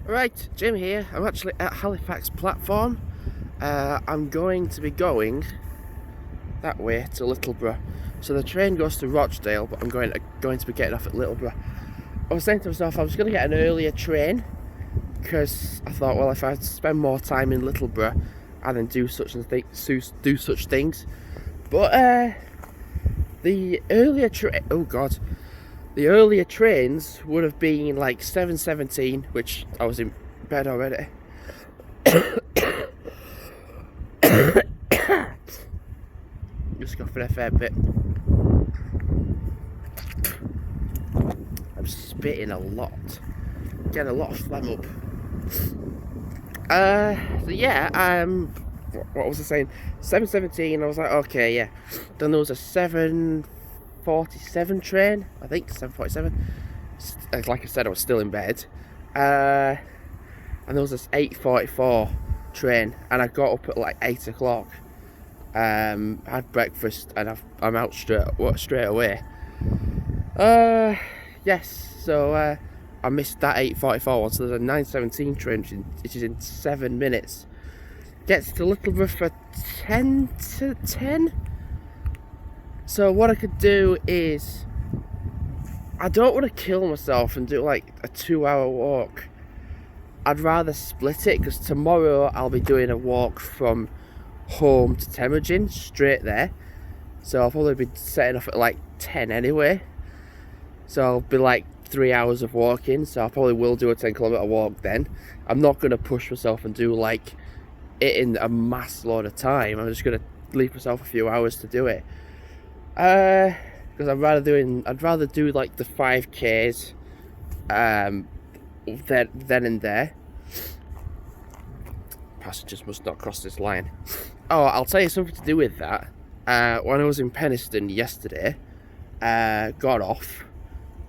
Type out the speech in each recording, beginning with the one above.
Right, Jim here. I'm actually at Halifax platform. I'm going to be going that way to Littleborough. So the train goes to Rochdale, but I'm going to be getting off at Littleborough. I was saying to myself I was going to get an earlier train because I thought, well, if I spend more time in Littleborough and then do such things, but the earlier the earlier trains would have been like 7:17, which I was in bed already. Just coughing a fair bit. I'm spitting a lot. Getting a lot of phlegm up. So yeah, what was I saying? 7:17, I was like, okay, yeah. Then there was a 7:47 train, I think, 7:47. Like I said, I was still in bed. And there was this 8:44 train, and I got up at like 8 o'clock. Had breakfast, and I'm out straight away. Yes, so I missed that 8:44 one, so there's a 9:17 train, which is in 7 minutes. Gets to Littleborough for 10 to 10. So what I could do is, I don't want to kill myself and do like a 2-hour walk. I'd rather split it, because tomorrow I'll be doing a walk from home to Temujin, straight there. So I'll probably be setting off at like 10 anyway. So I'll be like 3 hours of walking, so I probably will do a 10-kilometre walk then. I'm not going to push myself and do like it in a mass load of time. I'm just going to leave myself a few hours to do it. Because I'd rather do like the 5Ks then and there. Passengers must not cross this line. Oh, I'll tell you something to do with that. When I was in Penistone yesterday, got off,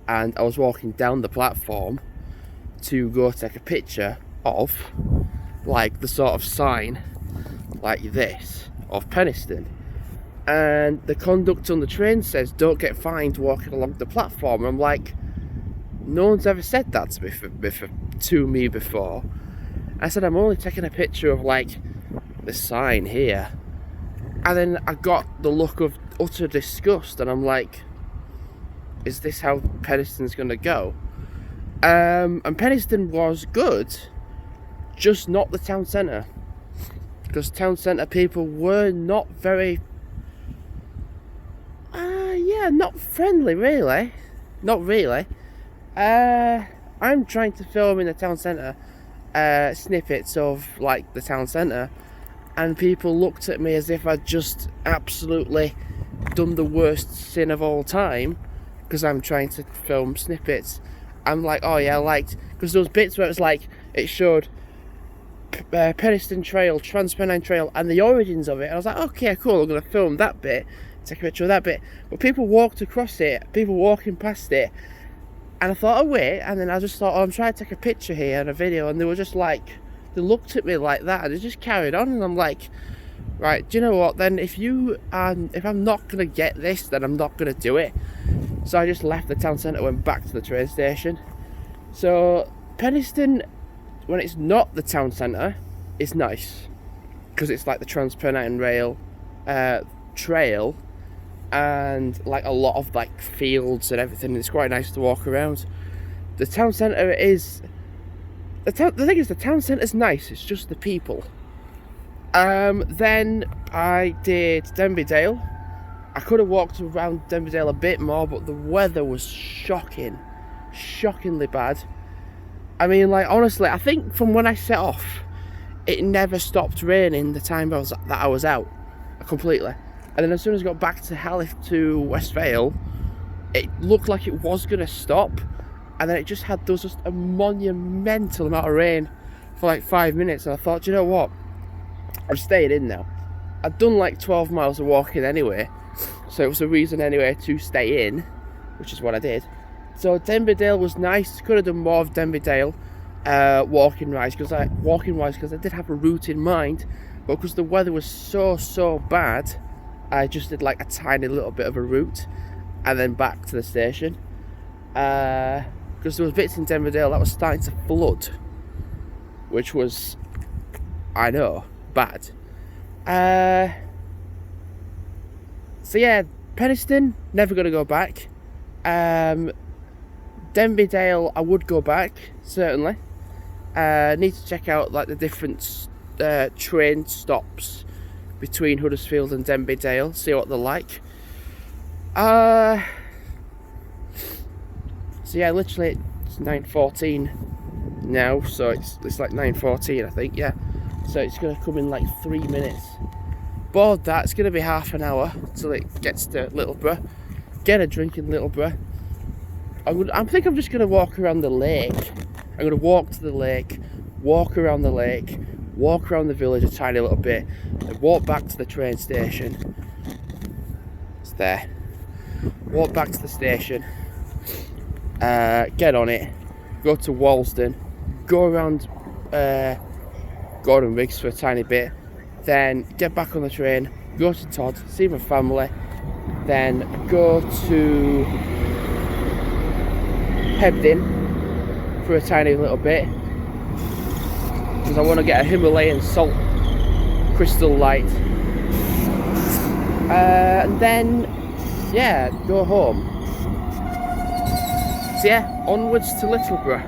and I was walking down the platform to go take a picture of like the sort of sign like this of Penistone, and the conductor on the train says, "Don't get fined walking along the platform." I'm like, no one's ever said that to me before. I said, I'm only taking a picture of like the sign here. And then I got the look of utter disgust, and I'm like, is this how Penistone's gonna go? And Penistone was good, just not the town centre, because town centre people were not very not friendly, really. Not really. I'm trying to film in the town centre snippets of like the town centre, and people looked at me as if I'd just absolutely done the worst sin of all time, because I'm trying to film snippets. I'm like, oh yeah, I liked, because those bits where it was like, it showed Penistone Trail, Transpennine Trail, and the origins of it. I was like, okay, cool, I'm going to film that bit, take a picture of that bit. But people walked across it, people walking past it, and I thought, oh wait, and then I just thought, oh, I'm trying to take a picture here and a video, and they were just like, they looked at me like that, and they just carried on, and I'm like, right, do you know what, then if I'm not going to get this, then I'm not going to do it. So I just left the town centre, went back to the train station. So Penistone, when it's not the town centre, is nice, because it's like the Transpennine Rail trail, and like a lot of like fields and everything. It's quite nice to walk around. The town centre is the thing is, the town centre's nice, it's just the people. Then I did Denbigh. I could have walked around Denbigh a bit more, but the weather was shockingly bad. I mean, like, honestly, I think from when I set off, it never stopped raining the time that I was out completely. And then as soon as I got back to West Vale, it looked like it was going to stop. And then there was just a monumental amount of rain for like 5 minutes. And I thought, you know what? I'm staying in now. I'd done like 12 miles of walking anyway, so it was a reason anyway to stay in, which is what I did. So Denbigh was nice. Could have done more of Denbigh walking wise, because I did have a route in mind, but because the weather was so bad, I just did like a tiny little bit of a route and then back to the station. Because there was bits in Denbigh that was starting to flood, which was, I know, bad. So yeah, Penistone, never going to go back. Denby Dale, I would go back, certainly. Need to check out like the different train stops between Huddersfield and Denby Dale, see what they're like. So yeah, literally it's 9:14 now, so it's like 9:14 I think, yeah. So it's going to come in like 3 minutes. Board that, it's going to be half an hour till it gets to Littleborough. Get a drink in Littleborough. I think I'm just going to walk around the lake. I'm going to walk to the lake, walk around the lake, walk around the village a tiny little bit, and walk back to the train station. It's there. Walk back to the station, get on it, go to Walsden, go around Gordon Riggs for a tiny bit, then get back on the train, go to Todd, see my family, then go to Hebden for a tiny little bit because I want to get a Himalayan salt crystal light, and then yeah, go home. So yeah, onwards to Littleborough.